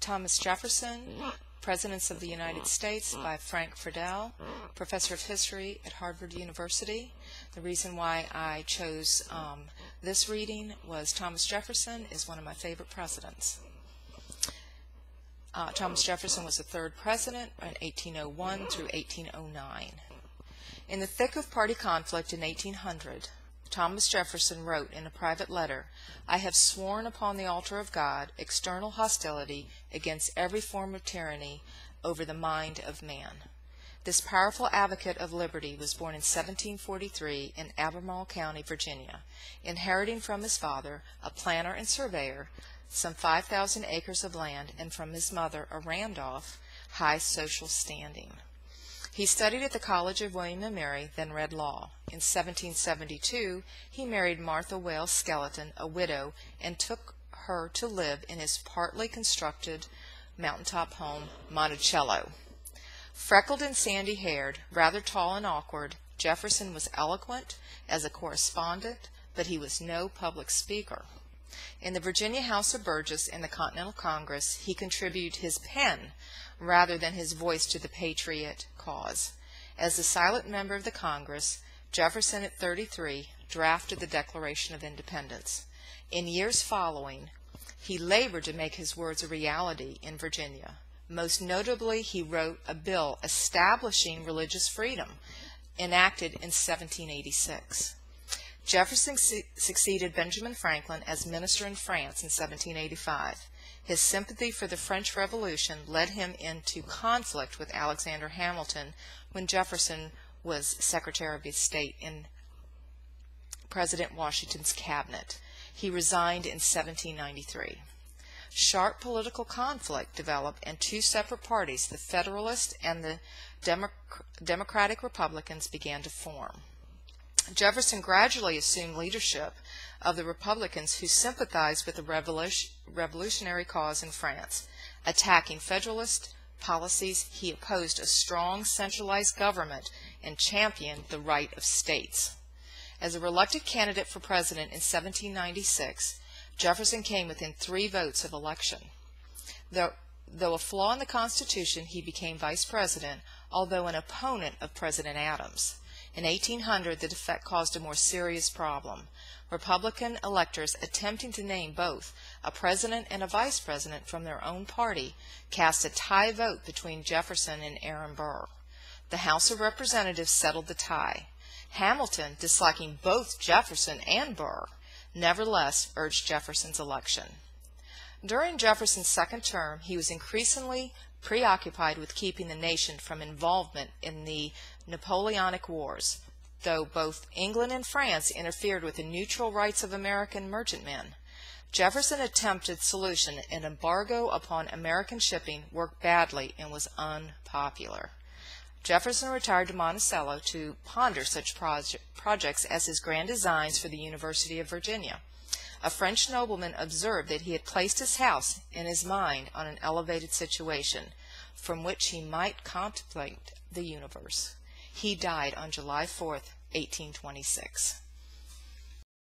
Thomas Jefferson, Presidents of the United States by Frank Freidel, Professor of History at Harvard University. The reason why I chose this reading was Thomas Jefferson is one of my favorite presidents. Thomas Jefferson was the third president in 1801 through 1809. In the thick of party conflict in 1800, Thomas Jefferson wrote in a private letter, "I have sworn upon the altar of God external hostility against every form of tyranny over the mind of man." This powerful advocate of liberty was born in 1743 in Albemarle County, Virginia, inheriting from his father, a planter and surveyor, some 5,000 acres of land, and from his mother, a Randolph, high social standing. He studied at the College of William and Mary, then read law. In 1772, he married Martha Wales Skeleton, a widow, and took her to live in his partly constructed mountaintop home, Monticello. Freckled and sandy-haired, rather tall and awkward, Jefferson was eloquent as a correspondent, but he was no public speaker. In the Virginia House of Burgess and the Continental Congress, he contributed his pen rather than his voice to the patriot cause. As the silent member of the Congress, Jefferson at 33 drafted the Declaration of Independence. In years following, he labored to make his words a reality in Virginia. Most notably, he wrote a bill establishing religious freedom, enacted in 1786. Jefferson succeeded Benjamin Franklin as minister in France in 1785. His sympathy for the French Revolution led him into conflict with Alexander Hamilton when Jefferson was Secretary of State in President Washington's cabinet. He resigned in 1793. Sharp political conflict developed, and two separate parties, the Federalists and the Democratic Republicans, began to form. Jefferson gradually assumed leadership of the Republicans, who sympathized with the revolutionary cause in France. Attacking Federalist policies, he opposed a strong centralized government and championed the right of states. As a reluctant candidate for president in 1796, Jefferson came within 3 votes of election. Though a flaw in the Constitution, he became vice president, although an opponent of President Adams. In 1800, the defect caused a more serious problem. Republican electors attempting to name both a president and a vice president from their own party cast a tie vote between Jefferson and Aaron Burr. The House of Representatives settled the tie. Hamilton, disliking both Jefferson and Burr, nevertheless urged Jefferson's election. During Jefferson's second term, he was increasingly preoccupied with keeping the nation from involvement in the Napoleonic Wars, though both England and France interfered with the neutral rights of American merchantmen. Jefferson's attempted solution, an embargo upon American shipping, worked badly and was unpopular. Jefferson retired to Monticello to ponder such projects as his grand designs for the University of Virginia. A French nobleman observed that he had placed his house in his mind on an elevated situation from which he might contemplate the universe. He died on July 4th, 1826.